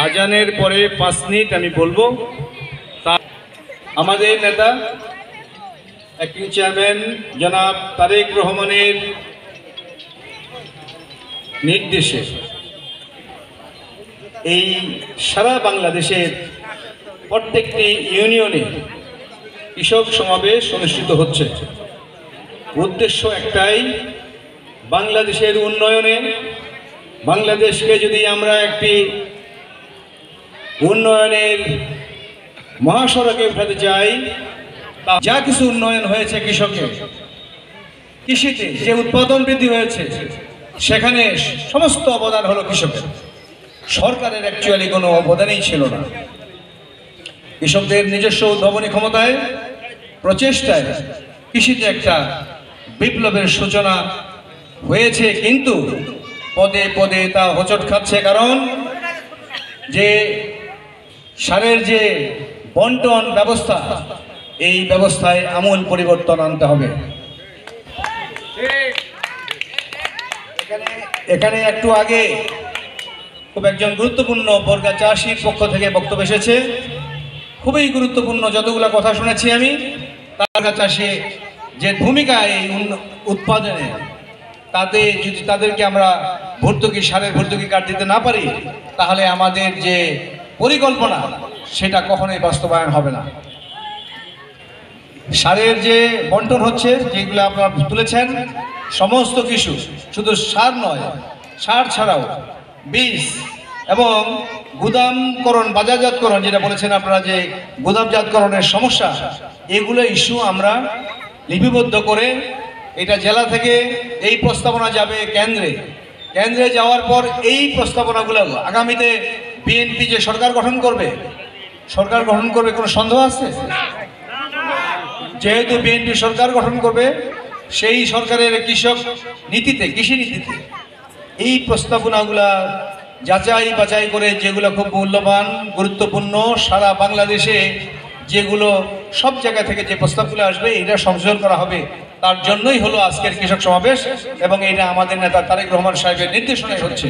আজানের পরে 5 মিনিট আমি বলবো। আমাদের নেতা অ্যাক্টিং চেয়ারম্যান জনাব তারেক রহমানের নির্দেশে এই সারা বাংলাদেশের প্রত্যেকটি ইউনিয়নে কৃষক সমাবেশ অনুষ্ঠিত হচ্ছে। উদ্দেশ্য একটাই, বাংলাদেশের উন্নয়নে, বাংলাদেশকে যদি আমরা একটি উন্নয়নের মহাসড়কে উঠাতে চাই, যা কিছু উন্নয়ন হয়েছে কৃষকের, কৃষিতে যে উৎপাদন বৃদ্ধি হয়েছে সেখানে সমস্ত অবদান হলো কৃষকের। সরকারের অ্যাকচুয়ালি কোনো অবদানই ছিল না। কৃষকদের নিজস্ব উদ্ভাবনী ক্ষমতায়, প্রচেষ্টায় কৃষিতে একটা বিপ্লবের সূচনা হয়েছে, কিন্তু পদে পদে তা হোঁচট খাচ্ছে। কারণ যে সারের যে বন্টন ব্যবস্থা, এই ব্যবস্থায় আমূল পরিবর্তন আনতে হবে। এখানে একটু আগে খুব একজন গুরুত্বপূর্ণ বর্গা চাষির পক্ষ থেকে বক্তব্য এসেছে, খুবই গুরুত্বপূর্ণ। যতগুলো কথা শুনেছি আমি, বর্গা চাষি যে ভূমিকা এই উৎপাদনে, তাতে যদি তাদেরকে আমরা ভর্তুকি, সারের ভর্তুকি কার্ড দিতে না পারি, তাহলে আমাদের যে পরিকল্পনা সেটা কখনোই বাস্তবায়ন হবে না। সারের যে বন্টন হচ্ছে, যেগুলো আপনারা তুলেছেন, সমস্ত কিছু, শুধু সার নয়, সার ছাড়াও বীজ এবং গুদামকরণ, বাজারজাতকরণ, যেটা বলেছেন আপনারা, যে গুদামজাতকরণের সমস্যা, এগুলো ইস্যু আমরা লিপিবদ্ধ করে এটা জেলা থেকে এই প্রস্তাবনা যাবে কেন্দ্রে। কেন্দ্রে যাওয়ার পর এই প্রস্তাবনাগুলো আগামীতে বিএনপি যে সরকার গঠন করবে কোনো সন্দেহ আছে? যেহেতু বিএনপি সরকার গঠন করবে, সেই সরকারের কৃষক নীতিতে, কৃষি নীতিতে এই প্রস্তাবনাগুলা যাচাই বাছাই করে, যেগুলো খুব মূল্যবান, গুরুত্বপূর্ণ, সারা বাংলাদেশে যেগুলো সব জায়গা থেকে যে প্রস্তাবগুলো আসবে, এটা সংশোধন করা হবে। তার জন্যই হলো আজকের কৃষক সমাবেশ, এবং এটা আমাদের নেতা তারেক রহমান সাহেবের নির্দেশনায় হচ্ছে।